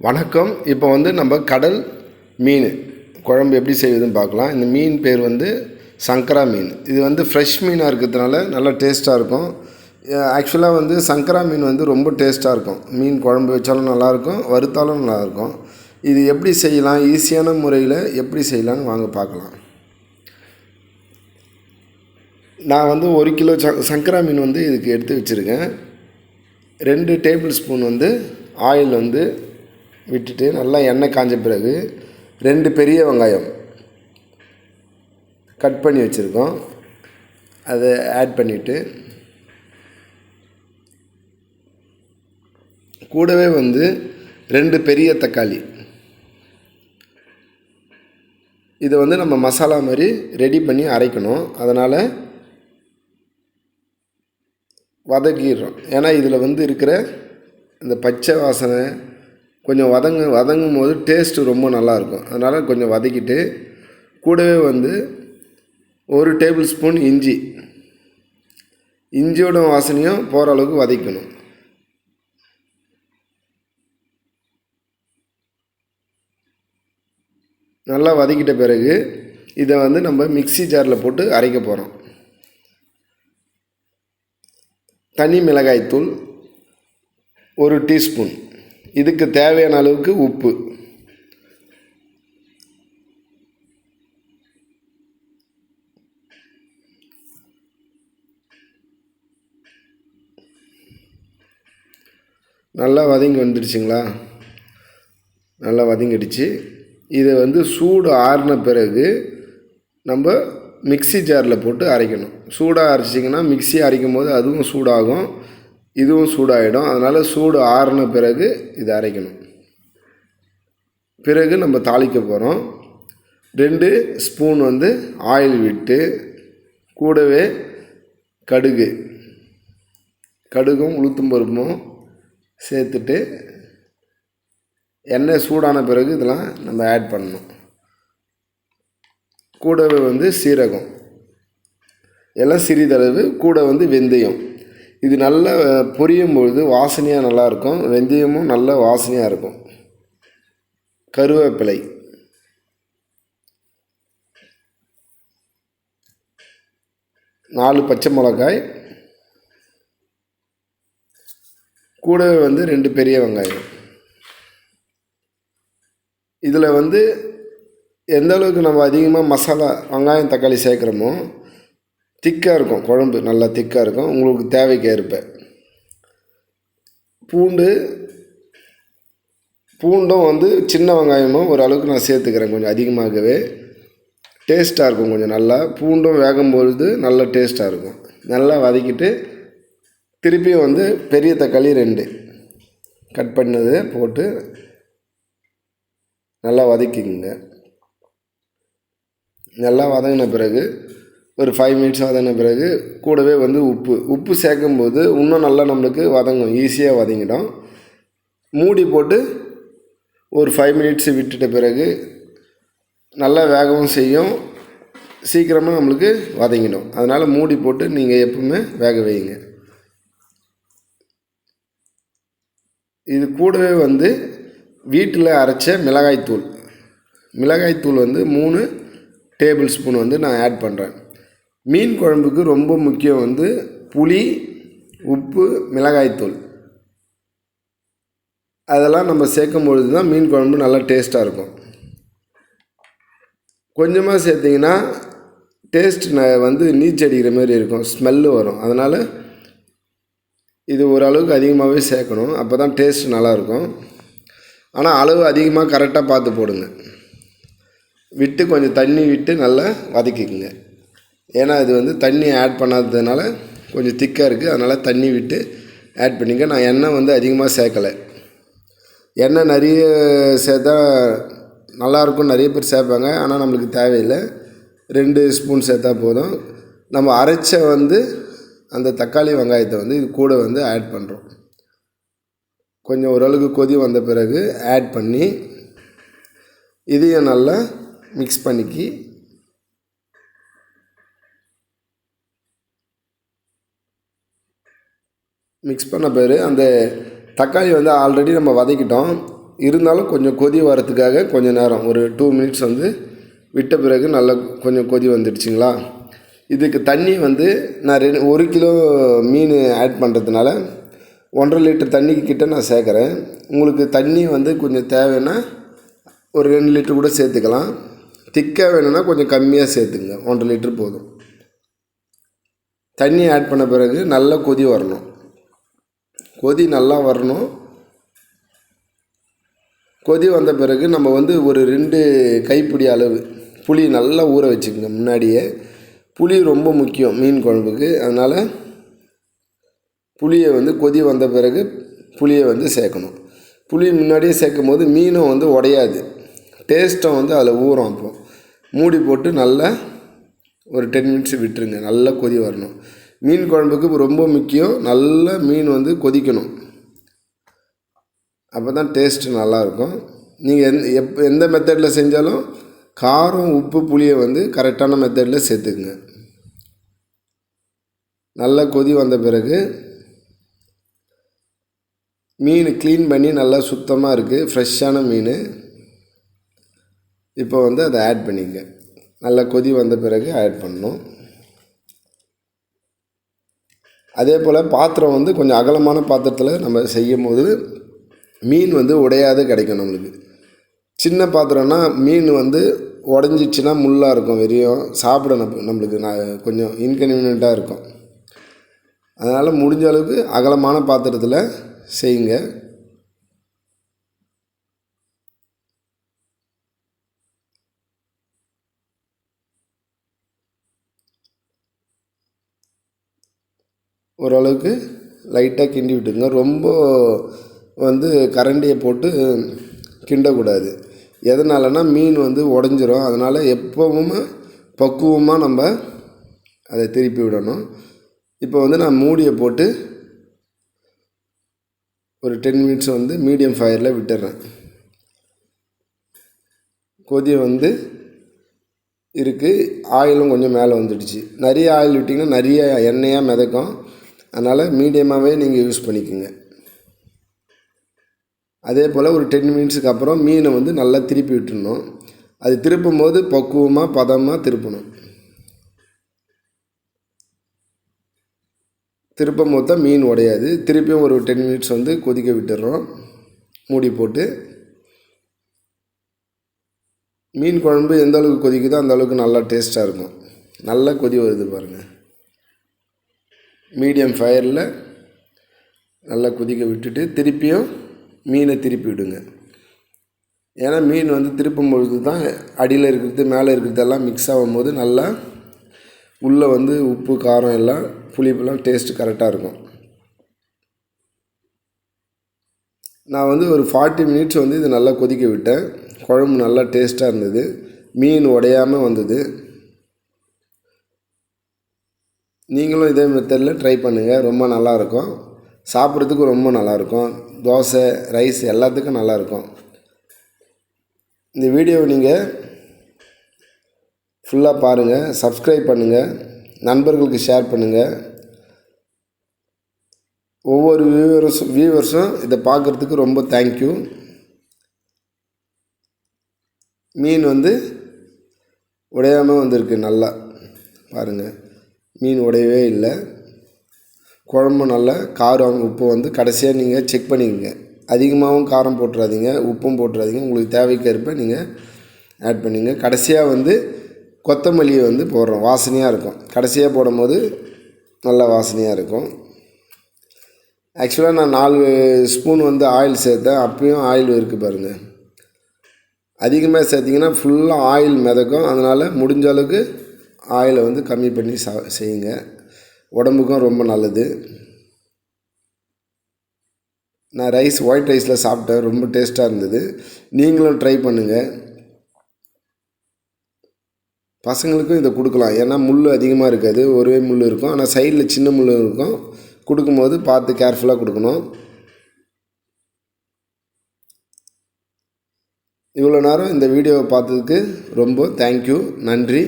வணக்கம். இப்போ நம்ம கடல் மீன் குழம்பு எப்படி செய்வதுன்னு பார்க்கலாம். இந்த மீன் பேர் சங்கரா மீன். இது ஃப்ரெஷ் மீனாக இருக்கிறதுனால நல்லா டேஸ்ட்டாக இருக்கும். ஆக்சுவலாக சங்கரா மீன் ரொம்ப டேஸ்ட்டாக இருக்கும். மீன் குழம்பு வச்சாலும் நல்லாயிருக்கும், வறுத்தாலும் நல்லாயிருக்கும். இது எப்படி செய்யலாம், ஈஸியான முறையில் எப்படி செய்யலான்னு வாங்க பார்க்கலாம். நான் 1 கிலோ சங்கரா மீன் இதுக்கு எடுத்து வச்சுருக்கேன். 2 டேபிள் ஸ்பூன் ஆயில் விட்டுட்டு நல்லா எண்ணெய் காஞ்ச பிறகு 2 பெரிய வெங்காயம் கட் பண்ணி வச்சுருக்கோம், அதை ஆட் பண்ணிவிட்டு கூடவே 2 பெரிய தக்காளி, இதை நம்ம மசாலா மாதிரி ரெடி பண்ணி அரைக்கணும். அதனால் வதக்கிடுறோம். ஏன்னா இதில் இருக்கிற இந்த பச்சை வாசனை கொஞ்சம் வதங்கும் போது டேஸ்ட்டு ரொம்ப நல்லாயிருக்கும். அதனால் கொஞ்சம் வதக்கிட்டு கூடவே 1 டேபிள் ஸ்பூன் இஞ்சியோட வாசனையும் போகிற அளவுக்கு வதக்கணும். நல்லா வதக்கிட்ட பிறகு இதை நம்ம மிக்ஸி ஜாரில் போட்டு அரைக்க போகிறோம். தனி மிளகாய்த்தூள் 1 டீஸ்பூன், இதுக்கு தேவையான அளவுக்கு உப்பு, நல்லா வதங்கி வந்துடுச்சுங்களா? நல்லா வதங்கிடுச்சு. இதை சூடு ஆறின பிறகு நம்ம மிக்ஸி ஜாரில் போட்டு அரைக்கணும். சூடாக அரைச்சிங்கன்னா மிக்ஸி அரைக்கும் போது அதுவும் சூடாகும், இதுவும் சூடாகிடும். அதனால் சூடு ஆறின பிறகு இதை அரைக்கணும். பிறகு நம்ம தாளிக்க போகிறோம். 2 ஸ்பூன் ஆயில் விட்டு கூடவே கடுகும் உளுத்தம் பருப்பும் சேர்த்துட்டு எண்ணெய் சூடான பிறகு இதெல்லாம் நம்ம ஆட் பண்ணணும். கூடவே சீரகம் எல்லாம் சிறிதளவு, கூட வெந்தயம். இது நல்லா பொரியும் பொழுது வாசனையாக நல்லாயிருக்கும், வெந்தயமும் நல்ல வாசனையாக இருக்கும். கருவேப்பிலை, நாலு பச்சை மிளகாய், கூடவே 2 பெரிய வெங்காயம். இதில் எந்த அளவுக்கு நம்ம அதிகமாக மசாலா வெங்காயம் தக்காளி சேர்க்குறோமோ திக்காக இருக்கும், குழம்பு நல்லா திக்காக இருக்கும். உங்களுக்கு தேவைக்கு ஏற்ப பூண்டும் சின்ன வெங்காயமும் ஓரளவுக்கு நான் சேர்த்துக்கிறேன், கொஞ்சம் அதிகமாகவே. டேஸ்ட்டாக இருக்கும் கொஞ்சம் நல்லா. பூண்டும் வேகும்பொழுது நல்ல டேஸ்ட்டாக இருக்கும். நல்லா வதக்கிட்டு திருப்பியும் பெரிய தக்காளி 2 கட் பண்ணதை போட்டு நல்லா வதக்கிங்க. நல்லா வதங்கின பிறகு ஒரு 5 மினிட்ஸ் வதங்கின பிறகு கூடவே உப்பு சேர்க்கும்போது இன்னும் நல்லா நம்மளுக்கு வதங்கும், ஈஸியாக வதங்கிடும். மூடி போட்டு ஒரு 5 மினிட்ஸ் விட்டுட்ட பிறகு நல்லா வேகவும் செய்யும், சீக்கிரமாக நம்மளுக்கு வதங்கிடும். அதனால் மூடி போட்டு நீங்கள் எப்பவுமே வேக வைங்க. இது கூடவே வீட்டில் அரைச்ச மிளகாய்த்தூள் 3 டேபிள் ஸ்பூன் நான் ஆட் பண்ணுறேன். மீன் குழம்புக்கு ரொம்ப முக்கியம் புளி, உப்பு, மிளகாய்த்தூள். அதெல்லாம் நம்ம சேர்க்கும் பொழுது தான் மீன் குழம்பு நல்லா டேஸ்ட்டாக இருக்கும். கொஞ்சமாக சேர்த்திங்கன்னா டேஸ்ட் நீச்சடிக்கிற மாதிரி இருக்கும், ஸ்மெல்லு வரும். அதனால் இது ஓரளவுக்கு அதிகமாகவே சேர்க்கணும், அப்போ தான் டேஸ்ட் நல்லாயிருக்கும். ஆனால் அளவு அதிகமாக கரெக்டாக பார்த்து போடுங்க. விட்டு கொஞ்சம் தண்ணி விட்டு நல்லா வதக்கிக்குங்க. ஏன்னா இது தண்ணி ஆட் பண்ணாததுனால கொஞ்சம் திக்காக இருக்குது, அதனால் தண்ணி விட்டு ஆட் பண்ணிங்க. நான் எண்ணெய் அதிகமாக சேர்க்கலை. எண்ணெய் நிறைய சேர்த்தா நல்லாயிருக்கும், நிறைய பேர் சேர்ப்பாங்க. ஆனால் நம்மளுக்கு தேவையில்லை, 2 ஸ்பூன் சேர்த்தா போதும். நம்ம அரைச்ச அந்த தக்காளி வெங்காயத்தை இது கூட ஆட் பண்ணுறோம். கொஞ்சம் ஓரளவுக்கு கொதி வந்த பிறகு ஆட் பண்ணி இதையும் நல்லா மிக்ஸ் பண்ண பிறகு அந்த தக்காளி ஆல்ரெடி நம்ம வதக்கிட்டோம். இருந்தாலும் கொஞ்சம் கொதி வரத்துக்காக கொஞ்சம் நேரம் ஒரு 2 மினிட்ஸ் வந்து விட்ட பிறகு நல்லா கொஞ்சம் கொதி வந்துடுச்சிங்களா. இதுக்கு தண்ணி வந்து நான் 1 கிலோ மீன் ஆட் பண்ணுறதுனால 1.5 லிட்டர் தண்ணிக்கு கிட்ட நான் சேர்க்குறேன். உங்களுக்கு தண்ணி வந்து கொஞ்சம் தேவைன்னா ஒரு 2 லிட்டர் கூட சேர்த்துக்கலாம். திக்காக வேணும்னா கொஞ்சம் கம்மியாக சேர்த்துங்க, 1.5 லிட்டர் போதும். தண்ணி ஆட் பண்ண பிறகு நல்லா கொதி வரணும். கொதி நல்லா வரணும். கொதி வந்த பிறகு நம்ம வந்து ஒரு 2 கைப்பிடி அளவு புளி நல்லா ஊற வச்சுக்கோங்க முன்னாடியே. புளி ரொம்ப முக்கியம் மீன் குழம்புக்கு. அதனால் புளியை வந்து கொதி வந்த பிறகு புளியை வந்து சேர்க்கணும். புளி முன்னாடியே சேர்க்கும் போது மீனும் வந்து உடையாது, டேஸ்ட்டும் வந்து அதில் ஊறும். அப்போ மூடி போட்டு நல்லா ஒரு 10 மினிட்ஸ் விட்டுருங்க. நல்லா கொதி வரணும். மீன் குழம்புக்கு ரொம்ப முக்கியம், நல்லா மீன் வந்து கொதிக்கணும். அப்போ தான் டேஸ்ட்டு நல்லாயிருக்கும். நீங்கள் எந்த மெத்தடில் செஞ்சாலும் காரம் உப்பு புளியை வந்து கரெக்டான மெத்தடில் சேர்த்துக்குங்க. நல்லா கொதி வந்த பிறகு மீன் க்ளீன் பண்ணி நல்லா சுத்தமாக இருக்குது, ஃப்ரெஷ்ஷான மீன். இப்போ வந்து அதை ஆட் பண்ணிங்க. நல்லா கொதி வந்த பிறகு ஆட் பண்ணணும். அதே போல் பாத்திரம் வந்து கொஞ்சம் அகலமான பாத்திரத்தில் நம்ம செய்யும் போது மீன் வந்து உடையாத கிடைக்கும் நம்மளுக்கு. சின்ன பாத்திரம்னா மீன் வந்து உடஞ்சிச்சின்னா முள்ளாக இருக்கும், வெறியும் சாப்பிட நம்மளுக்கு கொஞ்சம் இன்கன்வீனியண்ட்டாக இருக்கும். அதனால் முடிஞ்ச அளவுக்கு அகலமான பாத்திரத்தில் செய்யுங்க. ஓரளவுக்கு லைட்டாக கிண்டி விட்டுங்க. ரொம்ப வந்து கரண்டியை போட்டு கிண்டக்கூடாது. எதனாலனா மீன் வந்து உடஞ்சிரும். அதனால் எப்பவும் பக்குவமாக நம்ம அதை திருப்பி விடணும். இப்போ வந்து நான் மூடியை போட்டு ஒரு 10 மினிட்ஸ் வந்து மீடியம் ஃபயரில் விட்டுறேன். கொதி வந்து இருக்குது, ஆயிலும் கொஞ்சம் மேலே வந்துடுச்சு. நிறைய ஆயில் விட்டிங்கன்னா நிறைய எண்ணெயாக மிதக்கும். அதனால் மீடியமாகவே நீங்கள் யூஸ் பண்ணிக்கோங்க. அதே போல் ஒரு 10 மினிட்ஸுக்கு அப்புறம் மீனை வந்து நல்லா திருப்பி விட்டுடணும். அது திருப்பும் போது பக்குவமாக பதமாக திருப்பணும். திருப்பும் போது தான் மீன் உடையாது. திருப்பியும் ஒரு 10 மினிட்ஸ் வந்து கொதிக்க விட்டுடுறோம் மூடி போட்டு. மீன் குழம்பு எந்த அளவுக்கு கொதிக்குதோ அந்த அளவுக்கு நல்லா டேஸ்ட்டாக இருக்கும். நல்லா கொதி வருது பாருங்கள். மீடியம் ஃபயரில் நல்லா கொதிக்க விட்டுட்டு திருப்பியும் மீனை திருப்பி விடுங்க. ஏன்னா மீன் வந்து திருப்பும் பொழுது தான் அடியில் இருக்கிறது மேலே இருக்கிறதெல்லாம் மிக்ஸ் ஆகும்போது நல்லா உள்ளே வந்து உப்பு காரம் எல்லாம் புளிப்பெல்லாம் டேஸ்ட்டு கரெக்டாக இருக்கும். நான் வந்து ஒரு 40 மினிட்ஸ் வந்து இது நல்லா கொதிக்க விட்டேன். குழம்பு நல்லா டேஸ்ட்டாக இருந்தது, மீன் உடையாமல் வந்தது. நீங்களும் இதே மெத்தடில் ட்ரை பண்ணுங்கள், ரொம்ப நல்லாயிருக்கும். சாப்பிட்றதுக்கு ரொம்ப நல்லாயிருக்கும். தோசை ரைஸ் எல்லாத்துக்கும் நல்லாயிருக்கும். இந்த வீடியோவை நீங்கள் ஃபுல்லாக பாருங்கள், சப்ஸ்கிரைப் பண்ணுங்கள், நண்பர்களுக்கு ஷேர் பண்ணுங்கள். ஒவ்வொரு வியூவர்ஸும் இதை பார்க்குறதுக்கு ரொம்ப தேங்க்யூ. மீன் வந்து உடையாமல் வந்திருக்கு. நல்லா பாருங்கள், மீன் உடையவே இல்லை. குழம்பு நல்லா காரம் உப்பு வந்து கடைசியாக நீங்கள் செக் பண்ணிக்கோங்க. அதிகமாகவும் காரம் போட்டுறாதீங்க, உப்பும் போட்டுறாதீங்க. உங்களுக்கு தேவைக்கேற்ப நீங்கள் ஆட் பண்ணிங்க. கடைசியாக வந்து கொத்தமல்லியை வந்து போடுறோம், வாசனையாக இருக்கும். கடைசியாக போடும் போது நல்லா வாசனையாக இருக்கும். ஆக்சுவலாக நான் 4 ஸ்பூன் வந்து ஆயில் சேர்த்தேன், அப்பயும் ஆயில் இருக்குது பாருங்கள். அதிகமாக சேர்த்திங்கன்னா ஃபுல்லாக ஆயில் மிதக்கும். அதனால் முடிஞ்ச அளவுக்கு ஆயிலை வந்து கம்மி பண்ணி செய்யுங்க, உடம்புக்கும் ரொம்ப நல்லது. நான் ஒயிட் ரைஸில் சாப்பிட்டேன், ரொம்ப டேஸ்ட்டாக இருந்தது. நீங்களும் ட்ரை பண்ணுங்கள். பசங்களுக்கும் இதை கொடுக்கலாம், ஏன்னா முள் அதிகமாக இருக்காது, ஒரே முள் இருக்கும். ஆனால் சைடில் சின்ன முள் இருக்கும். கொடுக்கும்போது பார்த்து கேர்ஃபுல்லாக கொடுக்கணும். இவ்வளோ நேரம் இந்த வீடியோவை பார்த்ததுக்கு ரொம்ப தேங்க்யூ, நன்றி.